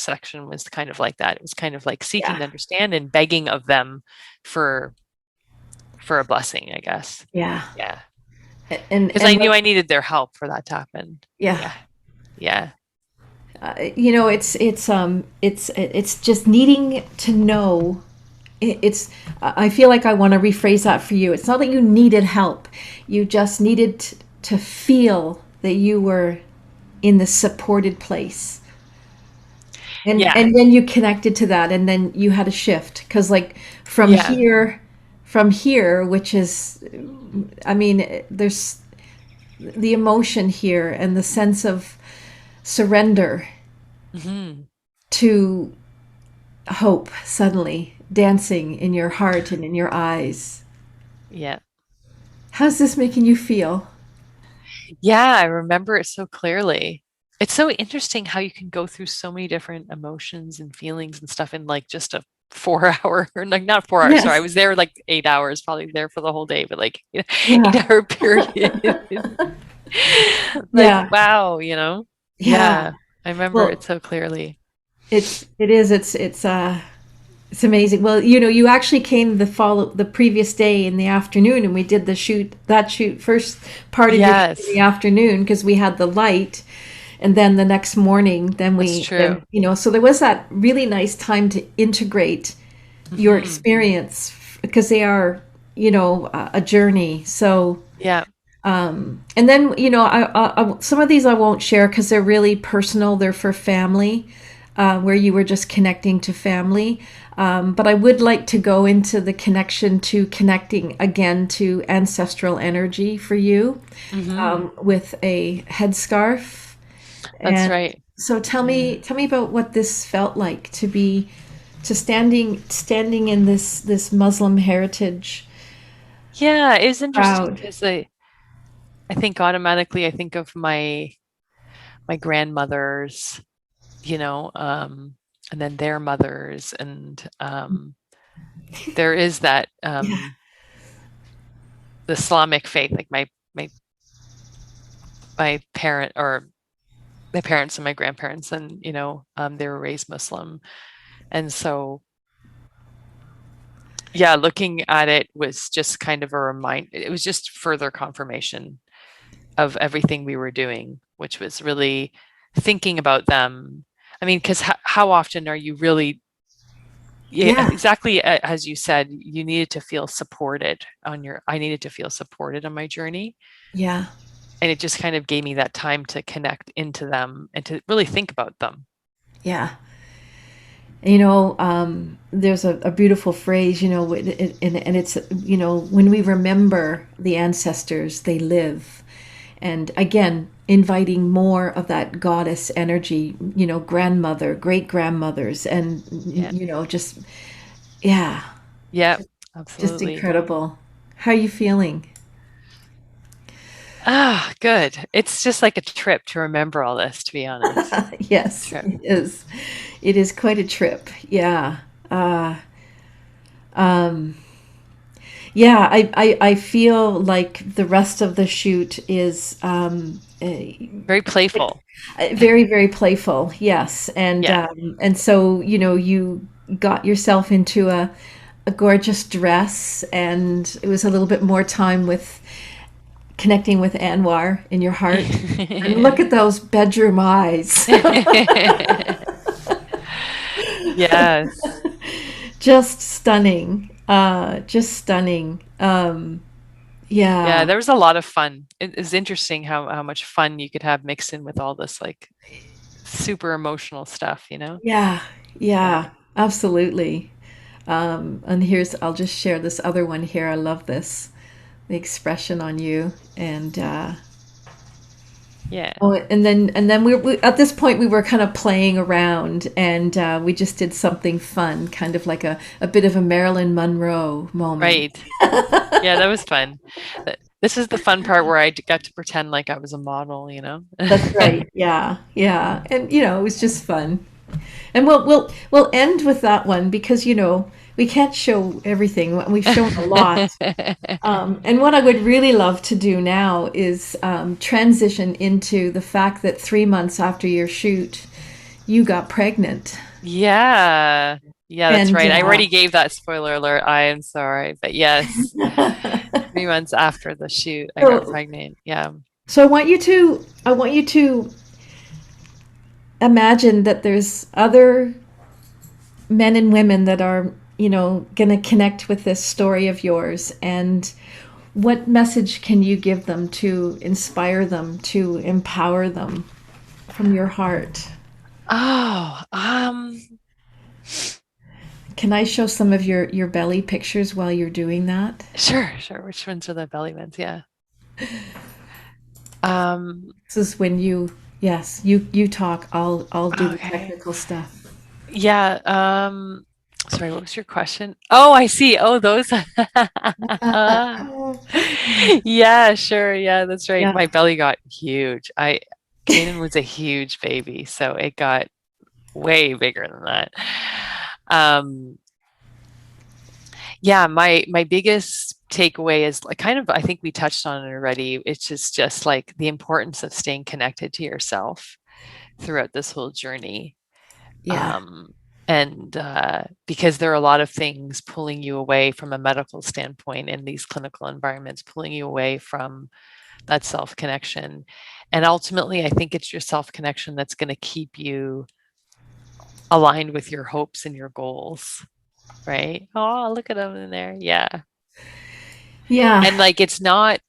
section was kind of like that. It was kind of like seeking Yeah. to understand and begging of them for a blessing, I guess. Yeah. Yeah. And Because I knew I needed their help for that to happen. yeah. Yeah. Yeah. It's just needing to know. It's I feel like I want to rephrase that for you. It's not that you needed help. You just needed to feel that you were in the supported place. Yeah. And then you connected to that, and then you had a shift because like Yeah. from here, which is, I mean, there's the emotion here and the sense of surrender Hmm. to hope suddenly dancing in your heart and in your eyes. Yeah. How's this making you feel? Yeah, I remember it so clearly. It's so interesting how you can go through so many different emotions and feelings and stuff in like just a 4 hour, or like not 4 hours, sorry. I Yes. was there like 8 hours, probably there for the whole day, but like, Yeah. 8 hour period. Like, Yeah. wow, Yeah. Yeah, I remember it Well, so clearly. it's amazing. Well, you actually came the previous day in the afternoon, and we did that shoot first part of your shoot in the Yes, afternoon because we had the light, and then the next morning, that's then true. so there was that really nice time to integrate your Hmm. experience because they are a journey. So Yeah. and then some of these I won't share because they're really personal. They're for family, where you were just connecting to family. But I would like to go into the connection to connecting again to ancestral energy for you, Hmm. with a headscarf. That's And right. so Yeah. tell me about what this felt like to standing in this Muslim heritage Yeah, it was interesting crowd. because I think automatically I think of my grandmothers, you know, um, and then their mothers, and there is that Yeah, the Islamic faith, like my my parent or my parents and my grandparents, and they were raised Muslim, and so yeah, looking at it was just kind of a remind. It was just further confirmation of everything we were doing, which was really thinking about them. I mean, because how often are you really, yeah, yeah, exactly as you said, you needed to feel supported I needed to feel supported on my journey. yeah. And it just kind of gave me that time to connect into them and to really think about them. Yeah. There's a beautiful phrase, and it's, when we remember the ancestors, they live. And again, inviting more of that goddess energy, grandmother, great grandmothers, and, Yeah. just, yeah, Yeah, just absolutely. incredible. How are you feeling? Ah, good. It's just like a trip to remember all this, to be honest. Yes, Trip. it is. It is quite a trip. Yeah. Uh, um, Yeah, I feel like the rest of the shoot is Very playful. very, very playful. Yes, Yeah. and so you got yourself into a gorgeous dress, and it was a little bit more time with connecting with Anwar in your heart. And look at those bedroom eyes. Yes. Just stunning. Just stunning. Yeah, Yeah. there was a lot of fun. It is interesting how much fun you could have mixed in with all this like super emotional stuff, you know? Yeah, Yeah. yeah, absolutely. And I'll just share this other one here. I love this, the expression on you. And Yeah. we at this point we were kind of playing around, and we just did something fun, kind of like a bit of a Marilyn Monroe moment. Right. Yeah, that was fun. This is the fun part where got to pretend like I was a model, you know? That's right. Yeah, yeah, and it was just fun. And we'll end with that one because we can't show everything. We've shown a lot. And what I would really love to do now is transition into the fact that 3 months after your shoot, you got pregnant. Yeah. Yeah, that's And right. I already gave that spoiler alert. I am sorry. But yes, 3 months after the shoot, I got so, pregnant. Yeah. so I want you to imagine that there's other men and women that are, going to connect with this story of yours. And what message can you give them to inspire them, to empower them from your heart? Oh, Can I show some of your belly pictures while you're doing that? sure, sure. Which ones are the belly ones? Yeah. Um, This is when yes, you talk. I'll do the okay. technical stuff. Yeah. Sorry, what was your question? Oh, I see. Oh, those. Yeah, sure. Yeah, that's right. Yeah. My belly got huge. Kaden was a huge baby, so it got way bigger than that. Um, yeah, my biggest takeaway is like kind of I think we touched on it already. It's just like the importance of staying connected to yourself throughout this whole journey. Yeah. Um, and because there are a lot of things pulling you away from a medical standpoint in these clinical environments, pulling you away from that self connection. And ultimately, I think it's your self connection that's going to keep you aligned with your hopes and your goals, right? Oh, look at them in there. Yeah. Yeah. And like it's not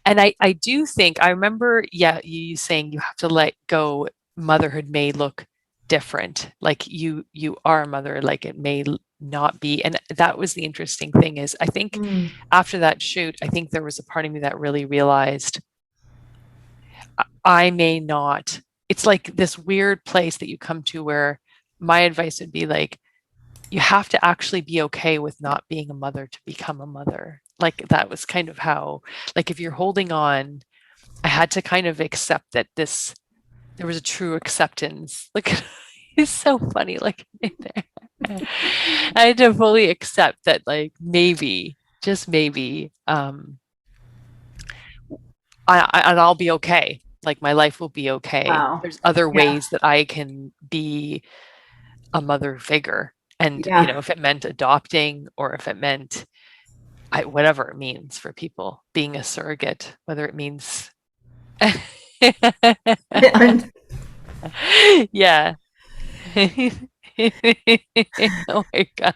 and I do think I remember, yeah, you saying you have to let go. Motherhood may look different. Like you are a mother, like it may not be. And that was the interesting thing is I think Mm. after that shoot, I think there was a part of me that really realized I may not. It's like this weird place that you come to where my advice would be like, you have to actually be okay with not being a mother to become a mother. Like that was kind of how, like if you're holding on, I had to kind of accept that there was a true acceptance. Like it's so funny, like I had to fully accept that like maybe, just maybe, and I'll be okay. Like my life will be okay. Wow. There's other Yeah. ways that I can be a mother figure. And, Yeah. if it meant adopting or if it meant whatever it means for people, being a surrogate, whether it means, I'm- yeah. Oh my God.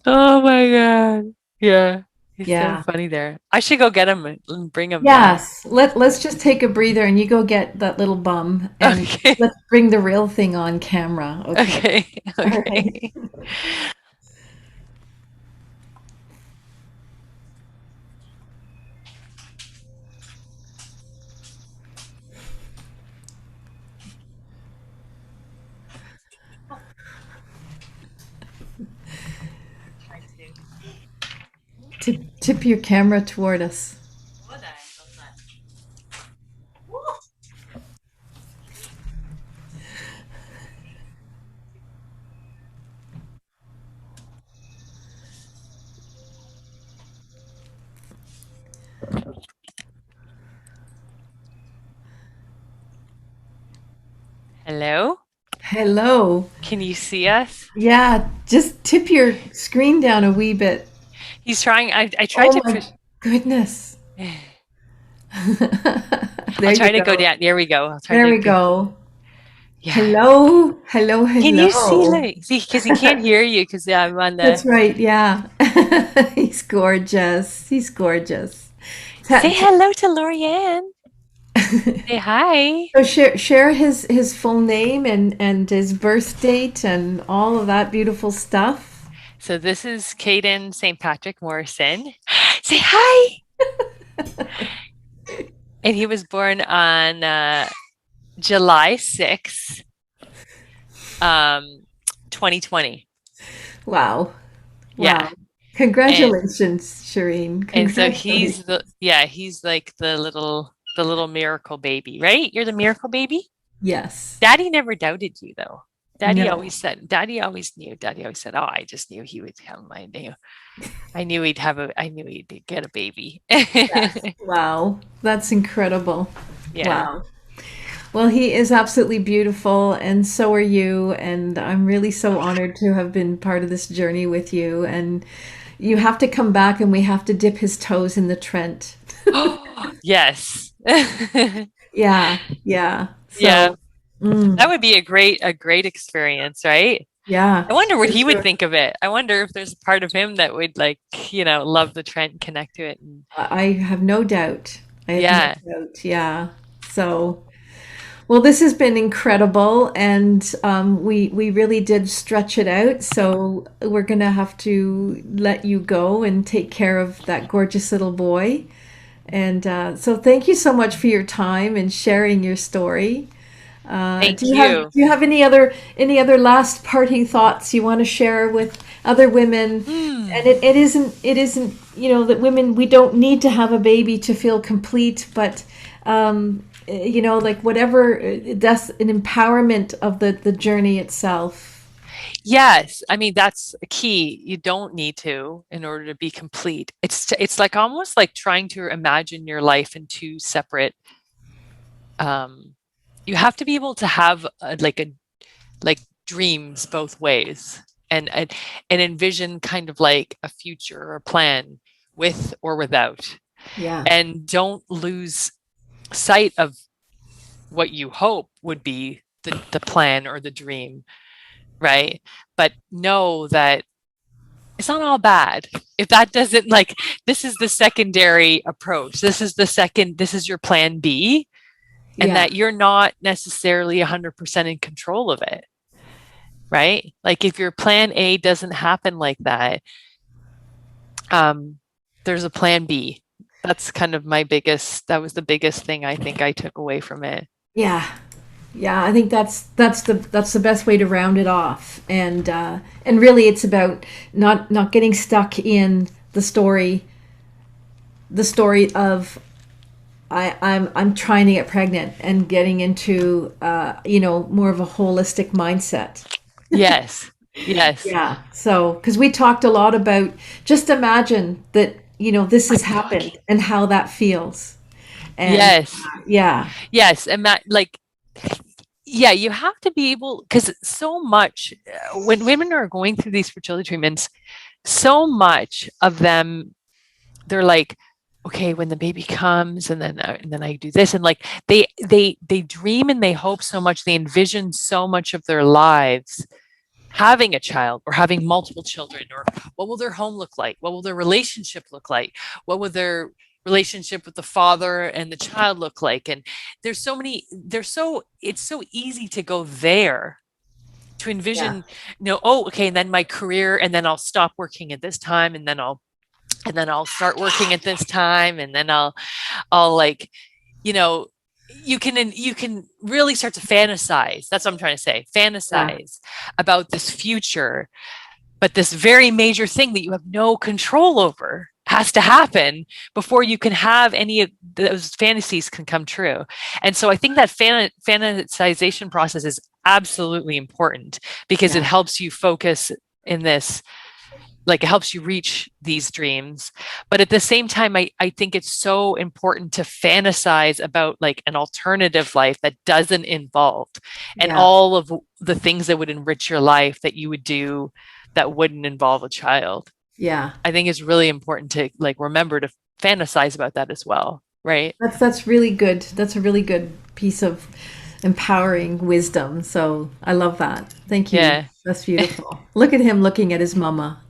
Oh my God. Yeah. He's so yeah. funny there. I should go get him and bring him now. Yes. Let's just take a breather and you go get that little bum and Okay. let's bring the real thing on camera. Okay. Okay. All right. Okay. Try to. Tip your camera toward us. Hello? Hello. Can you see us? Yeah, just tip your screen down a wee bit. He's trying. I tried Oh to my push. goodness. I'll There you try to go go. down. There we go. I'll try There to we go. go. Yeah. Hello, hello, Can you see? hello. Like, see, because he can't hear you because I'm on the. That's right, yeah. He's gorgeous. He's gorgeous. Ta- Say t- hello to Laurie Anne. Say hi. so share his full name and his birth date and all of that beautiful stuff. So this is Caden St. Patrick Morrison. Say hi. And he was born on July 6th, 2020. Wow. Yeah. Wow. And Congratulations, Shireen. so Congratulations. he's like the little miracle baby, right? You're the miracle baby? Yes. Daddy never doubted you though. No. Daddy always knew. Daddy always said, "Oh, I just knew he would come. I knew he'd get a baby." Yes. Wow. That's incredible. Yeah. Wow. Well, he is absolutely beautiful, and so are you. And I'm really so honored to have been part of this journey with you. And you have to come back, and we have to dip his toes in the Trent. Yes. Yeah, yeah. Yeah. So, That mm, would be a great experience, right? yeah, I wonder what for he would sure. think of it. I wonder if there's a part of him that would like, love the Trent and connect to it. And I have no doubt. I have no yeah. doubt. Yeah. So, well, this has been incredible, and we really did stretch it out. So we're gonna have to let you go and take care of that gorgeous little boy. And so, thank you so much for your time and sharing your story. Thank Do you. you have any other last parting thoughts you want to share with other women? Hmm. And it isn't that women, we don't need to have a baby to feel complete, but like whatever, that's an empowerment of the journey itself. Yes, I mean that's a key. You don't need to in order to be complete. It's like almost like trying to imagine your life in two separate. Um, you have to be able to have like dreams both ways, and envision kind of like a future or plan with or without, Yeah, and don't lose sight of what you hope would be the plan or the dream, right? But know that it's not all bad. If that doesn't like, this is the secondary approach. This is your plan B, and yeah, that you're not necessarily 100% in control of it, right? Like if your plan A doesn't happen like that, um, there's a plan B. That's kind of that was the biggest thing I think I took away from it. yeah. Yeah, I think that's the best way to round it off, and really, it's about not getting stuck in the story of I'm trying to get pregnant and getting into more of a holistic mindset. Yes. Yes. Yeah. So, because we talked a lot about just imagine that this My has happened doggy. and how that feels, and Yes. yeah, Yes. And that, like, yeah, you have to be able, because so much, when women are going through these fertility treatments, so much of them, they're like, okay, when the baby comes, and then I do this, and like they dream and they hope so much, they envision so much of their lives having a child or having multiple children, or what will their home look like, what will their relationship look like, what will their relationship with the father and the child look like. And it's so easy to go there, to yeah, envision, oh, okay, and then my career, and then I'll stop working at this time, and then I'll start working at this time, and then I'll like, you know, you can really start to fantasize. That's what I'm trying to say. yeah, Fantasize about this future, but this very major thing that you have no control over has to happen before you can have any of those fantasies can come true. And so I think that fantasization process is absolutely important, because it yeah, helps you focus in this, like it helps you reach these dreams. But at the same time, I think it's so important to fantasize about like an alternative life that doesn't involve, and yeah, all of the things that would enrich your life that you would do that wouldn't involve a child. yeah. I think it's really important to like remember to fantasize about that as well, right? That's really good. That's a really good piece of empowering wisdom. So I love that. Thank you. Yeah. That's beautiful. Look at him looking at his mama.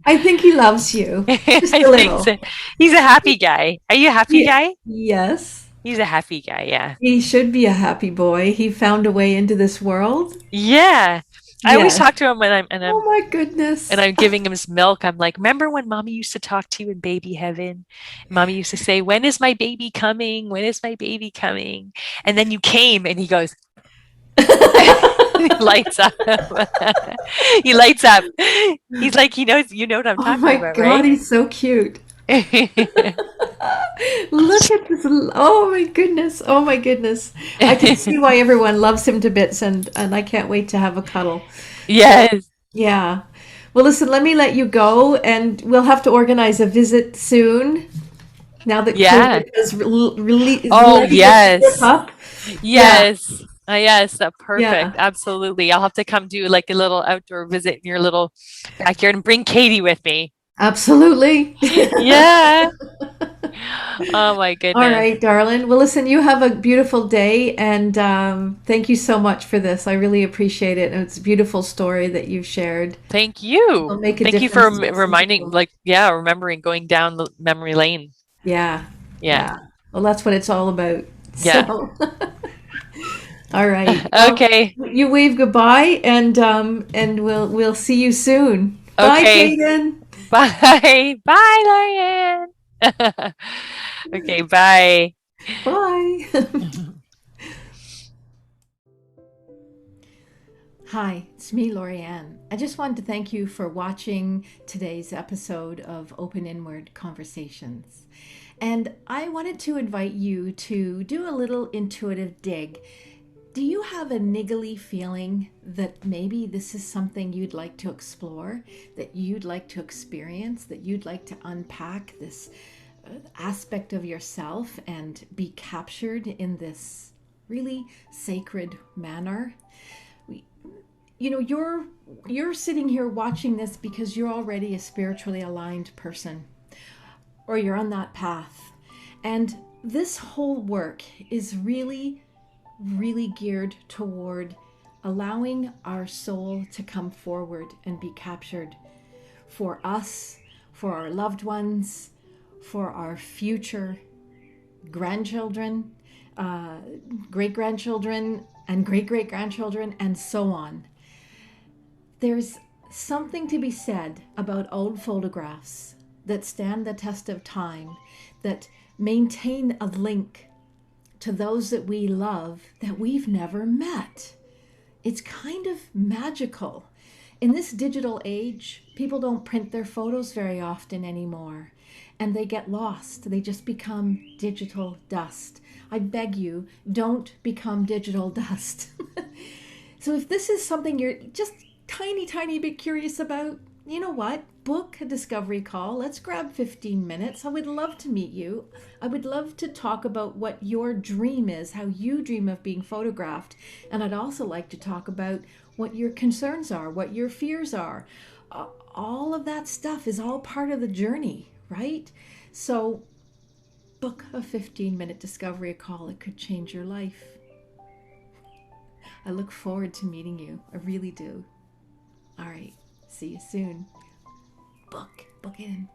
I think he loves you. Just I a think little. so. He's a happy guy. Are you a happy Yeah. guy? Yes. He's a happy guy, yeah. He should be a happy boy. He found a way into this world. Yeah. I always Yes. talk to him when Oh my goodness. I'm giving him his milk. I'm like, remember when mommy used to talk to you in baby heaven? Mommy used to say, when is my baby coming? When is my baby coming? And then you came, and he goes, he lights up. He lights up. He's like, he knows, you know what I'm Oh talking my about, God, right? he's so cute. Look at this. Oh my goodness. Oh my goodness. I can see why everyone loves him to bits, and I can't wait to have a cuddle. So, Yes. yeah. Well, listen, let me let you go, and we'll have to organize a visit soon now that Yeah. COVID is really Oh, letting us slip yes. up. Yeah. Yes. Yes, perfect. Yeah. Absolutely. I'll have to come do like a little outdoor visit in your little backyard and bring Katie with me. Absolutely. Yeah. Oh my All goodness. right, darling. Well, listen, you have a beautiful day, and thank you so much for this. I really appreciate it. And it's a beautiful story that you've shared. Thank you. It'll make a Thank you for difference to some reminding, people. like, yeah, remembering going down the memory lane. Yeah, Yeah. yeah. Well, that's what it's all about. Yeah. So, all right. Well, Okay. you wave goodbye, and we'll see you soon. Bye, Okay. Kaden. Bye. Bye, Lorianne. Okay, bye. Bye. Hi, it's me, Laurie Anne. I just wanted to thank you for watching today's episode of Open Inward Conversations. And I wanted to invite you to do a little intuitive dig. Do you have a niggly feeling that maybe this is something you'd like to explore, that you'd like to experience, that you'd like to unpack this aspect of yourself and be captured in this really sacred manner? You know, you're sitting here watching this because you're already a spiritually aligned person, or you're on that path. And this whole work is really geared toward allowing our soul to come forward and be captured for us, for our loved ones, for our future grandchildren, uh, great grandchildren, and great great grandchildren, and so on. There's something to be said about old photographs that stand the test of time, that maintain a link to those that we love that we've never met. It's kind of magical. In this digital age, people don't print their photos very often anymore, and they get lost. They just become digital dust. I beg you, don't become digital dust. So if this is something you're just tiny bit curious about, you know what? Book a discovery call. Let's grab 15 minutes. I would love to meet you. I would love to talk about what your dream is, how you dream of being photographed. And I'd also like to talk about what your concerns are, what your fears are. All of that stuff is all part of the journey, right? So book a 15-minute discovery call. It could change your life. I look forward to meeting you. I really do. All right. See you soon. Book it in.